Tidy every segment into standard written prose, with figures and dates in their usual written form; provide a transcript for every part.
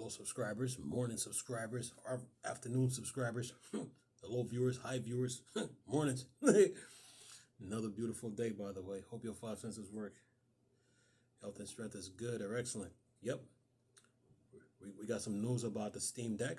hello subscribers, morning subscribers, our afternoon subscribers, hello viewers, hi viewers, mornings. Another beautiful day, by the way. Hope your five senses work. Health and strength is good or excellent. Yep. We got some news about the Steam Deck,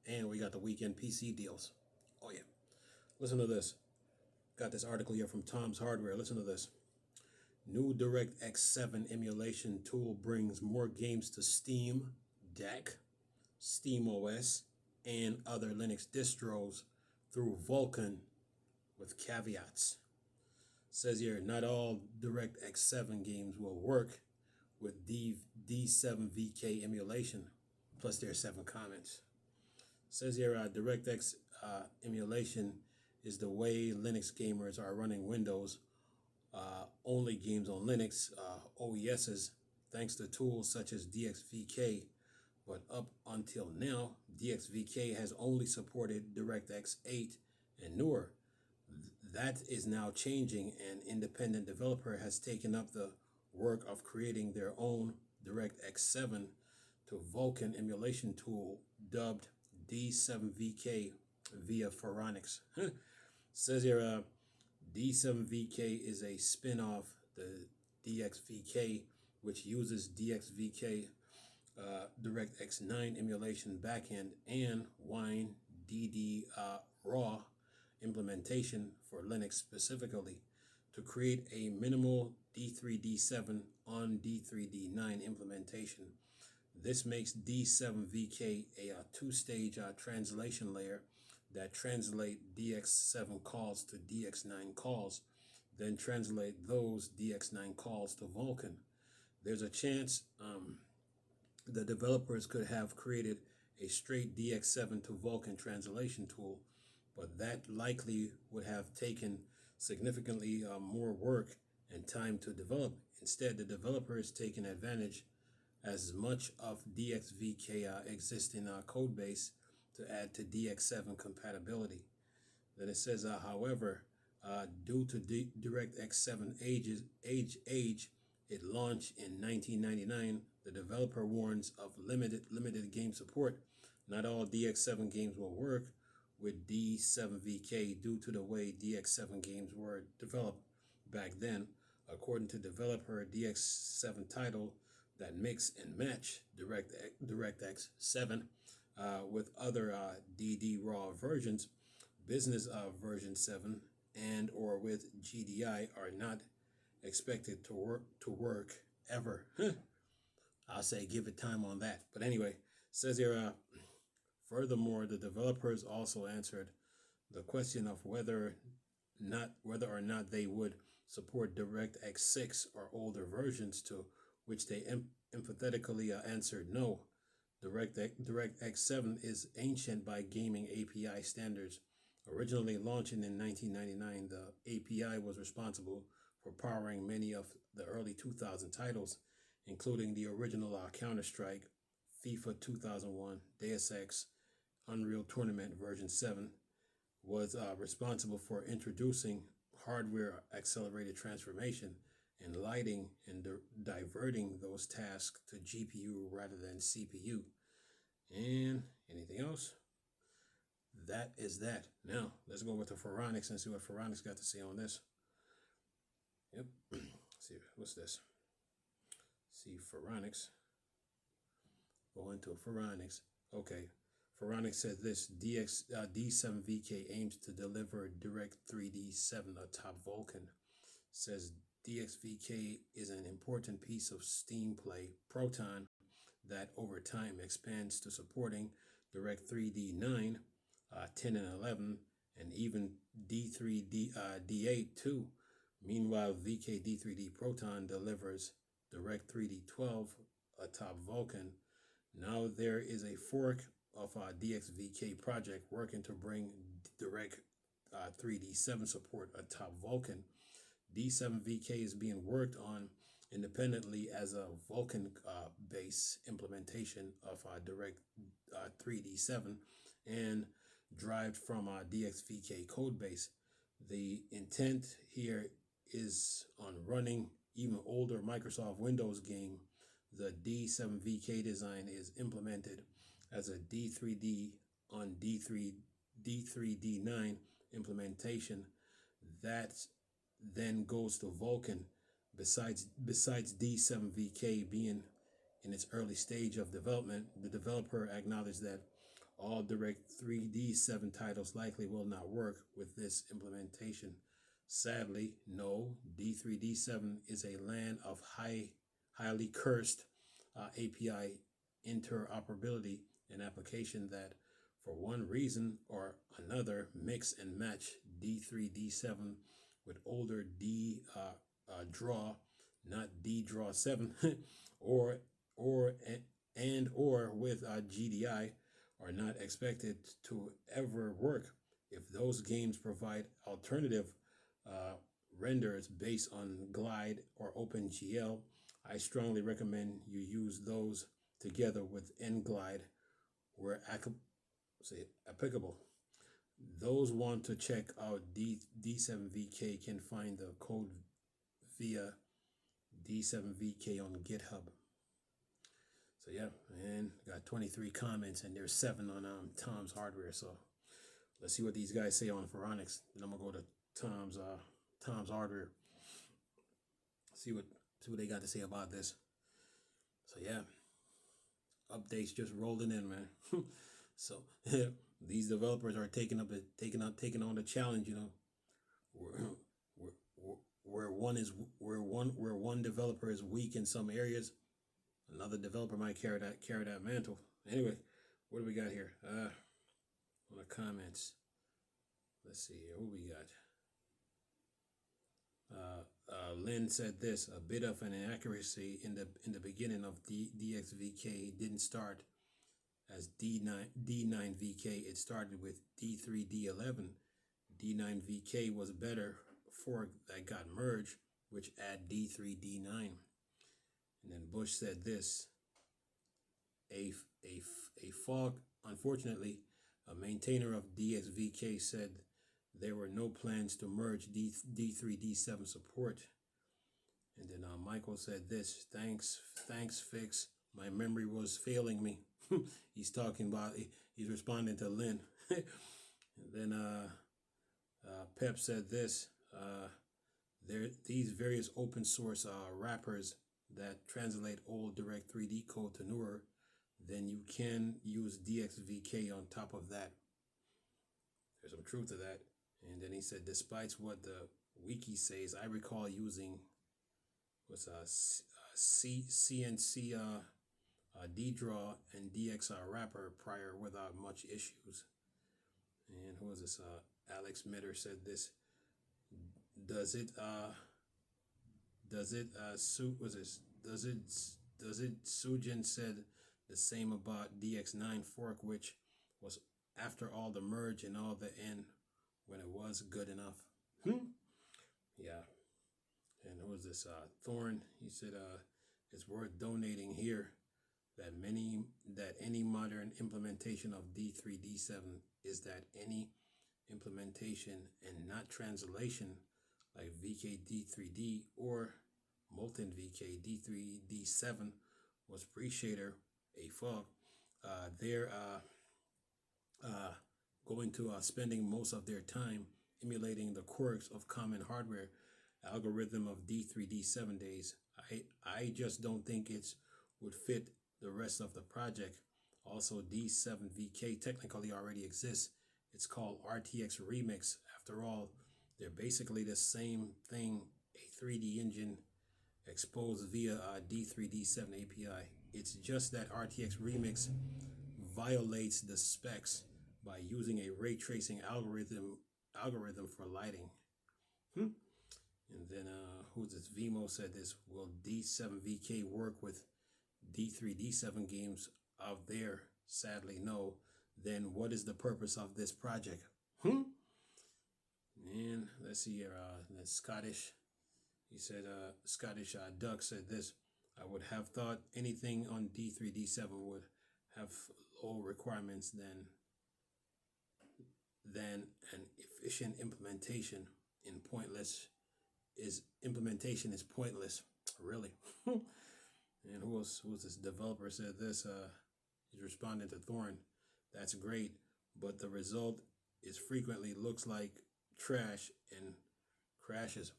and we got the weekend PC deals. Oh yeah. Listen to this. Got this article here from Tom's Hardware. Listen to this. New DirectX 7 emulation tool brings more games to Steam Deck, SteamOS, and other Linux distros through Vulkan with caveats. Says here, not all DirectX 7 games will work with D7VK emulation, plus there are 7 comments. Says here, DirectX emulation is the way Linux gamers are running Windows only games on Linux OESs, thanks to tools such as DXVK. But up until now, DXVK has only supported DirectX 8 and newer. That is now changing. An independent developer has taken up the work of creating their own DirectX 7 to Vulkan emulation tool dubbed D7VK via Phoronix. Says here, D7VK is a spin-off, the DXVK, which uses DXVK DirectX 9 emulation backend and Wine DD raw implementation for Linux specifically to create a minimal D3D7 on D3D9 implementation. This makes D7VK a two-stage translation layer that translate DX7 calls to DX9 calls, then translate those DX9 calls to Vulkan. There's a chance the developers could have created a straight DX7 to Vulkan translation tool, but that likely would have taken significantly more work and time to develop. Instead, the developer is taking advantage as much of DXVK existing code base to add to DX7 compatibility. Then it says, however, due to DirectX 7 age, it launched in 1999. The developer warns of limited game support. Not all DX7 games will work with D7VK due to the way DX7 games were developed back then. According to developer, DX7 title that mix and match DirectX 7 with other DD raw versions, business version 7, and or with GDI are not expected to work ever. I'll say give it time on that. But anyway, says here, furthermore, the developers also answered the question of whether or not they would support DirectX 6 or older versions, to which they emphatically answered no. DirectX 7 is ancient by gaming API standards. Originally launching in 1999, the API was responsible for powering many of the early 2000 titles, including the original Counter-Strike, FIFA 2001, Deus Ex, Unreal Tournament version 7, was responsible for introducing hardware accelerated transformation and lighting and diverting those tasks to GPU rather than CPU. And anything else? That is that. Now, let's go over to Phoronix and see what Phoronix got to say on this. Yep. See, what's this? See, Phoronix. Go into Phoronix. Okay. Phoronix says this, D7VK aims to deliver Direct 3D7 atop Vulkan. Says DXVK is an important piece of Steam Play Proton that over time expands to supporting Direct 3D9, 10 and 11, and even D8 too. Meanwhile, VK D3D Proton delivers Direct 3D12 atop Vulkan. Now there is a fork of DXVK project working to bring Direct 3D7 support atop Vulkan. D7VK is being worked on independently as a Vulkan base implementation of Direct 3D7 and derived from DXVK code base. The intent here is on running even older Microsoft Windows game the D7VK design is implemented as a D3D on D3D9 implementation that then goes to Vulkan. Besides D7VK being in its early stage of development, the developer acknowledged that all Direct 3D7 titles likely will not work with this implementation. Sadly, no, D3D7 is a land of highly cursed API interoperability, an application that, for one reason or another, mix and match D3D7 with older draw, not D draw 7, or with GDI, are not expected to ever work. If those games provide alternative renders based on Glide or OpenGL, I strongly recommend you use those together with NGlide where applicable. Those want to check out D7VK can find the code via D7VK on GitHub. So yeah, and got 23 comments and there's 7 on Tom's Hardware. So let's see what these guys say on Pharonics. Then I'm gonna go to Tom's Hardware. See what they got to say about this. So yeah, updates just rolling in, man. So these developers are taking on the challenge. You know, where one developer is weak in some areas, another developer might carry that mantle. Anyway, what do we got here? On the comments, let's see here. Who we got? Lynn said this: a bit of an inaccuracy in the beginning of DXVK didn't start as D9VK. It started with D3D11. D9VK was better fork that got merged, which add D3D9. And then Bush said this: a fog. Unfortunately, a maintainer of DXVK said there were no plans to merge D3D7 support. And then Michael said this: thanks Fix. My memory was failing me. He's talking about, he's responding to Lynn. And then Pep said this: these various open source wrappers that translate old Direct 3D code to newer, then you can use DXVK on top of that. There's some truth to that. And then he said, despite what the wiki says, I recall using CNC DDraw and DXR wrapper prior without much issues. And who was this? Alex Mitter said this: does it Sujin said the same about DX9 fork, which was after all the merge and all the end when it was good enough. Yeah. And who was this? Thorn. He said it's worth donating here that any modern implementation of D3D7 is that any implementation and not translation, like VK D3D or Molten VK D3D7 was pre-shader a fog. They're going to spending most of their time emulating the quirks of common hardware algorithm of D3D7 days. I just don't think it would fit the rest of the project. Also, D7VK technically already exists. It's called RTX Remix. After all, they're basically the same thing, a 3D engine exposed via D3D7 API. It's just that RTX Remix violates the specs by using a ray tracing algorithm for lighting. And then who's this? Vimo said this: will D7VK work with D3D7 games out there? Sadly, no. Then what is the purpose of this project? And let's see here. That's Scottish. He said, Scottish Duck said this: I would have thought anything on D3D7 would have low requirements than an efficient implementation is pointless. Really. And who else, who was this developer, said this, he's responding to Thorn. That's great, but the result is frequently looks like trash and crashes.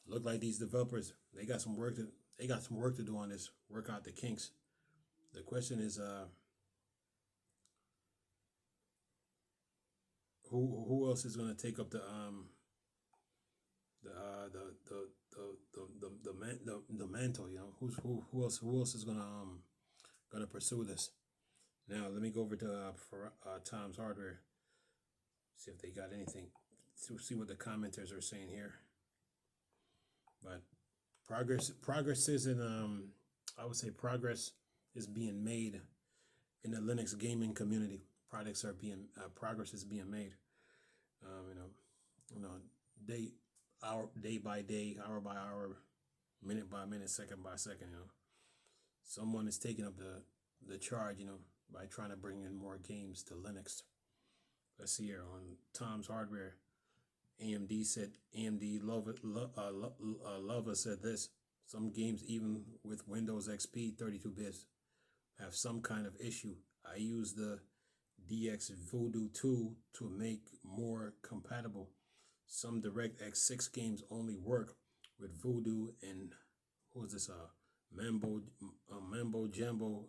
Look like these developers, they got some work to do on this, work out the kinks. The question is, who else is going to take up the mantle? You know, who else is gonna pursue this? Now let me go over to for Tom's Hardware, see if they got anything. See what the commenters are saying here. But progress is in I would say progress is being made in the Linux gaming community. Progress is being made. You know, day by day, hour by hour, minute by minute, second by second. You know, someone is taking up the charge. You know, by trying to bring in more games to Linux. Let's see here on Tom's Hardware. AMD Lova said this. Some games, even with Windows XP 32 bits, have some kind of issue. I use the DX Voodoo tool to make more compatible. Some DirectX 6 games only work with Voodoo and who is this? Mambo Jambo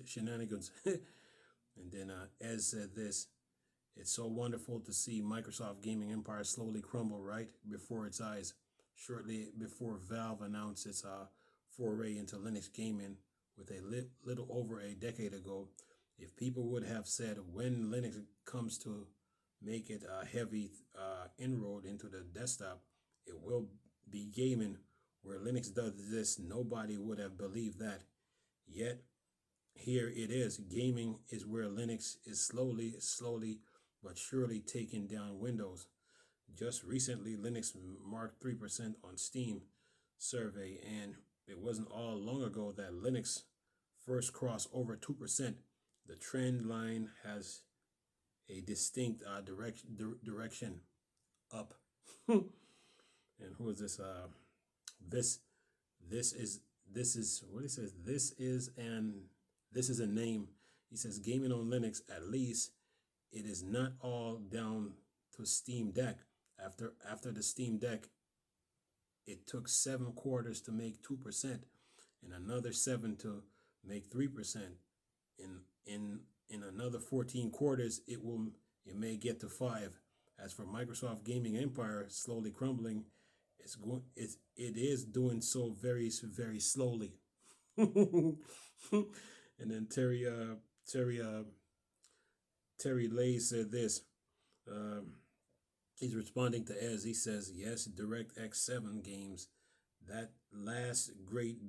shenanigans. And then Ez said this. It's so wonderful to see Microsoft gaming empire slowly crumble right before its eyes. Shortly before Valve announced its foray into Linux gaming with a little over a decade ago, if people would have said when Linux comes to make it a heavy inroad into the desktop, it will be gaming where Linux does this, nobody would have believed that. Yet, here it is. Gaming is where Linux is slowly but surely taking down Windows. Just recently, Linux marked 3% on Steam survey, and it wasn't all long ago that Linux first crossed over 2%. The trend line has a distinct direction up. And who is this? This is what he says. This is a name. He says gaming on Linux, at least it is not all down to Steam Deck. After the Steam Deck, it took 7 quarters to make 2%, and another 7 to make 3%. In another 14 quarters, it may get to 5. As for Microsoft gaming empire slowly crumbling, it is doing so very slowly. And then Terry Lay said this. He's responding to Ez. He says, yes, DirectX 7 games, that last great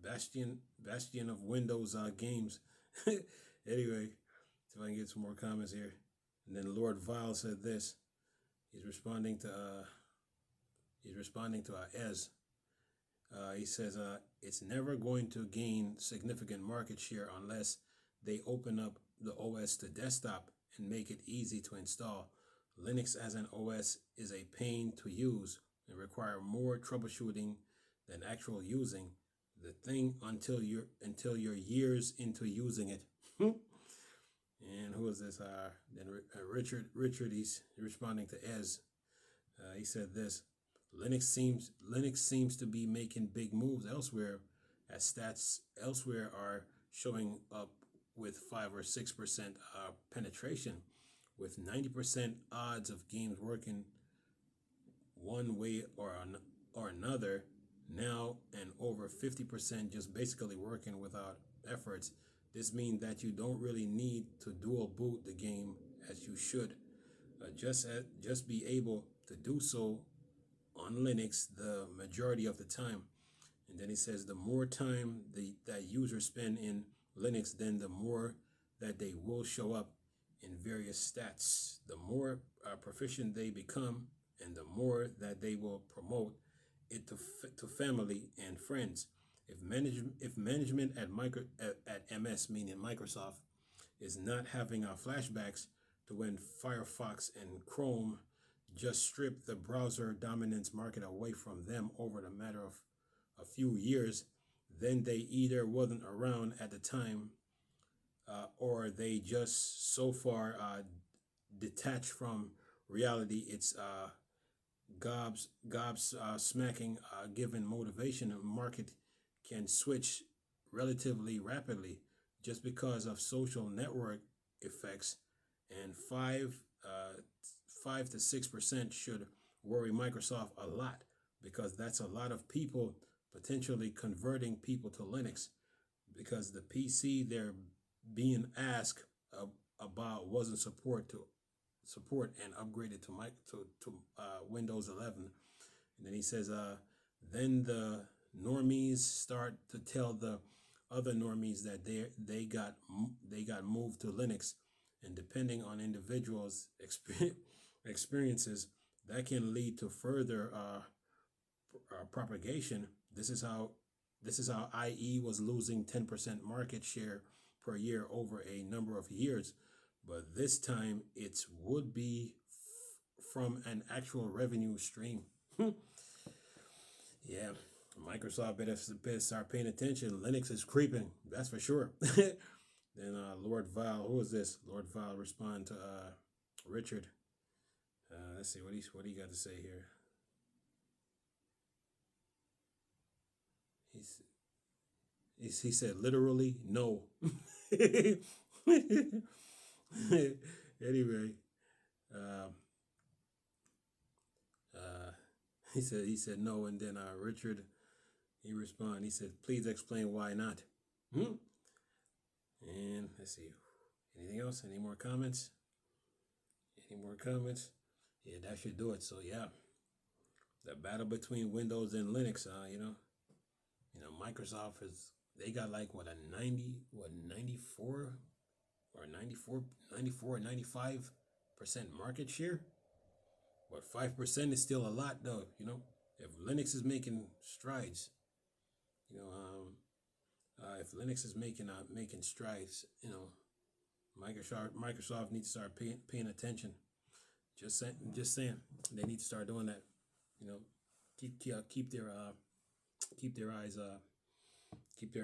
bastion of Windows games. Anyway, see if I can get some more comments here. And then Lord Vile said this. He's responding to Ez. He says it's never going to gain significant market share unless they open up the OS to desktop and make it easy to install. Linux as an OS is a pain to use and require more troubleshooting than actual using the thing until you're years into using it. And who is this? Then Richard, he's responding to Ez. He said this. Linux seems to be making big moves elsewhere, as stats elsewhere are showing up with 5 or 6% penetration, with 90% odds of games working one way or another now, and over 50% just basically working without efforts. This means that you don't really need to dual boot the game as you should. Just be able to do so on Linux the majority of the time. And then he says the more time that users spend in Linux, then the more that they will show up in various stats. The more proficient they become, and the more that they will promote it to family and friends. If management at MS, meaning Microsoft, is not having flashbacks to when Firefox and Chrome just stripped the browser dominance market away from them over the matter of a few years, then they either wasn't around at the time, or they just so far detached from reality. It's gobs smacking, given motivation. A market can switch relatively rapidly just because of social network effects, and 5 to 6% should worry Microsoft a lot, because that's a lot of people potentially converting people to Linux, because the PC they're being asked about wasn't support and upgraded to Windows 11. And then he says, then the normies start to tell the other normies that they got moved to Linux, and depending on individuals' experiences, that can lead to further propagation. This is how IE was losing 10% market share per year over a number of years, but this time it would be from an actual revenue stream. Yeah, Microsoft better start paying attention. Linux is creeping, that's for sure. Then Lord Val, who is this? Lord Val respond to Richard. Let's see what he got to say here. He said literally no. Anyway, uh, uh, he said no, and then Richard, he responded. He said, please explain why not. And let's see, anything else? Any more comments? Any more comments? Yeah, that should do it. So yeah, the battle between Windows and Linux. Microsoft they got like what, a 94 or 95% market share. But 5% is still a lot, though. If Linux is making strides, you know, if Linux is making strides, Microsoft needs to start paying attention. Just saying, they need to start doing that. Keep their eyes keep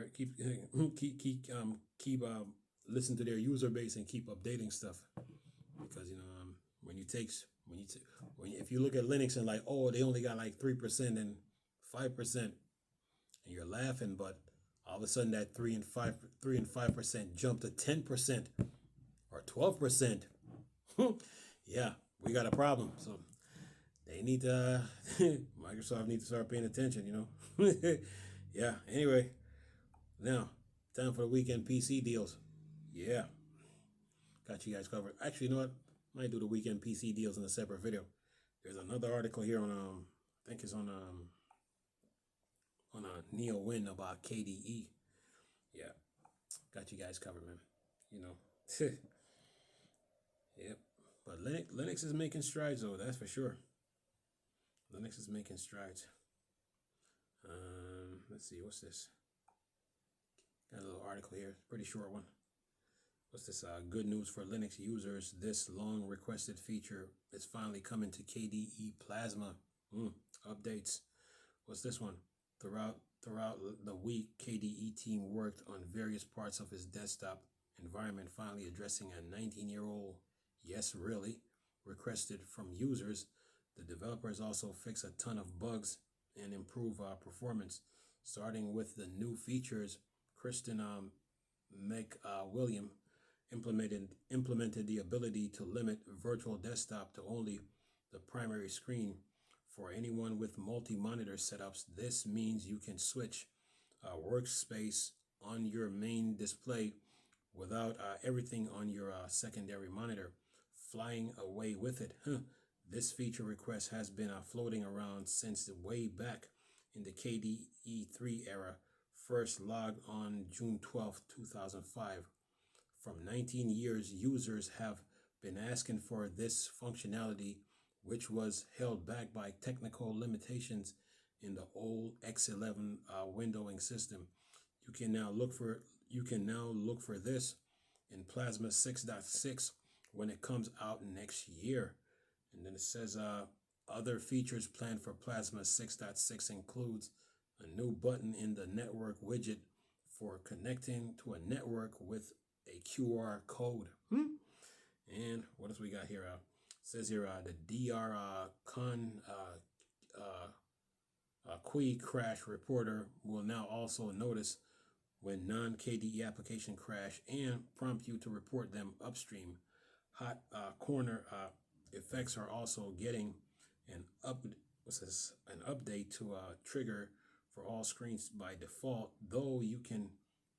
listen to their user base and keep updating stuff, because if you look at Linux and like, oh, they only got like 3% and 5%, and you're laughing, but all of a sudden that 3 and 5% jump to 10% or 12%. Yeah, we got a problem. So they need to Microsoft needs to start paying attention. Yeah. Anyway, now time for the weekend PC deals. Yeah, got you guys covered. Actually, you know what? Might do the weekend PC deals in a separate video. There's another article here on I think it's on NeoWin about KDE. Yeah, got you guys covered, man. Yep. But Linux is making strides, though. That's for sure. Linux is making strides. Let's see, what's this? Got a little article here, pretty short one. What's this? Good news for Linux users. This long requested feature is finally coming to KDE Plasma. Updates. What's this one? Throughout the week, KDE team worked on various parts of his desktop environment, finally addressing a 19-year-old yes really requested from users. The developers also fix a ton of bugs and improve performance, starting with the new features. Kristen McWilliam implemented the ability to limit virtual desktop to only the primary screen. For anyone with multi-monitor setups, this means you can switch workspace on your main display without everything on your secondary monitor flying away with it. This feature request has been floating around since way back in the KDE 3 era, first logged on June 12, 2005. From 19 years, users have been asking for this functionality, which was held back by technical limitations in the old X11 windowing system. You can now look for this in Plasma 6.6 when it comes out next year. And then it says other features planned for Plasma 6.6 includes a new button in the network widget for connecting to a network with a QR code. And what else we got here? Says here the DR Qui crash reporter will now also notice when non-KDE application crash and prompt you to report them upstream. Hot corner effects are also getting an update to trigger for all screens by default. Though you can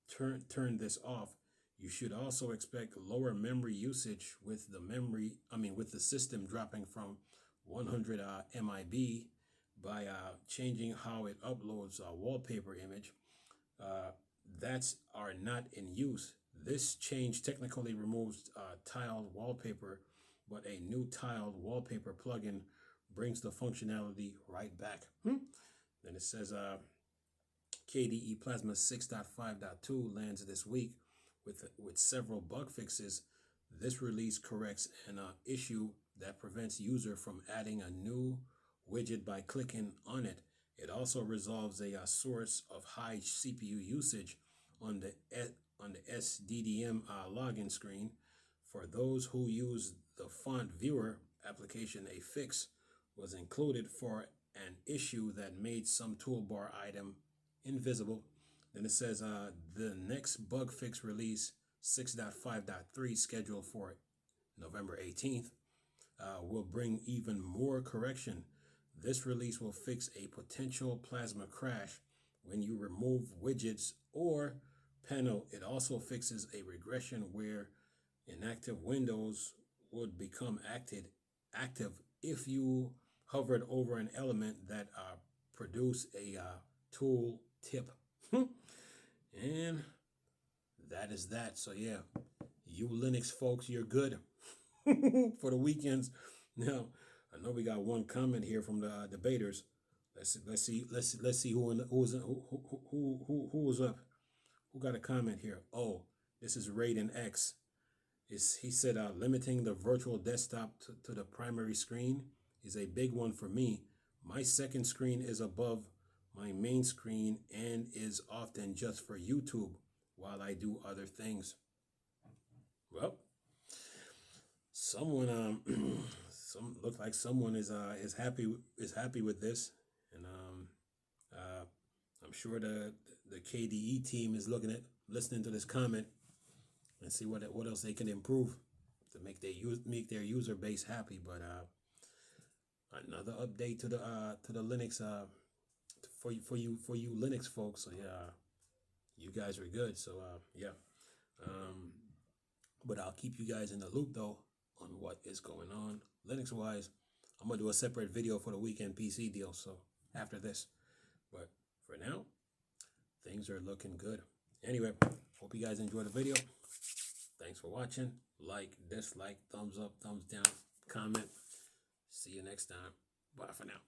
turn this off, you should also expect lower memory usage with the system dropping from 100 MIB by changing how it uploads a wallpaper image that are not in use. This change technically removes tiled wallpaper, but a new tiled wallpaper plugin brings the functionality right back. Then it says KDE Plasma 6.5.2 lands this week with several bug fixes. This release corrects an issue that prevents user from adding a new widget by clicking on it. It also resolves a source of high CPU usage on the SDDM login screen. For those who use the font viewer application, a fix was included for an issue that made some toolbar item invisible. Then it says the next bug fix release 6.5.3 scheduled for November 18th will bring even more correction. This release will fix a potential Plasma crash when you remove widgets or panel. It also fixes a regression where inactive windows would become active if you hovered over an element that produce a tool tip. And that is that. So yeah, you Linux folks, you're good for the weekends. Now, I know we got one comment here from the debaters. Let's see who was up. Who got a comment here? Oh, this is Raiden X. He said limiting the virtual desktop to the primary screen is a big one for me. My second screen is above my main screen and is often just for YouTube while I do other things. Well, someone look like someone is happy with this, and I'm sure the KDE team is listening to this comment and see what else they can improve to make their user base happy. But another update to the Linux for you Linux folks. So yeah, you guys are good. So yeah, but I'll keep you guys in the loop though on what is going on Linux wise. I'm gonna do a separate video for the weekend PC deal. So after this, but for now, things are looking good. Anyway, hope you guys enjoyed the video. Thanks for watching. Like, dislike, thumbs up, thumbs down, comment. See you next time. Bye for now.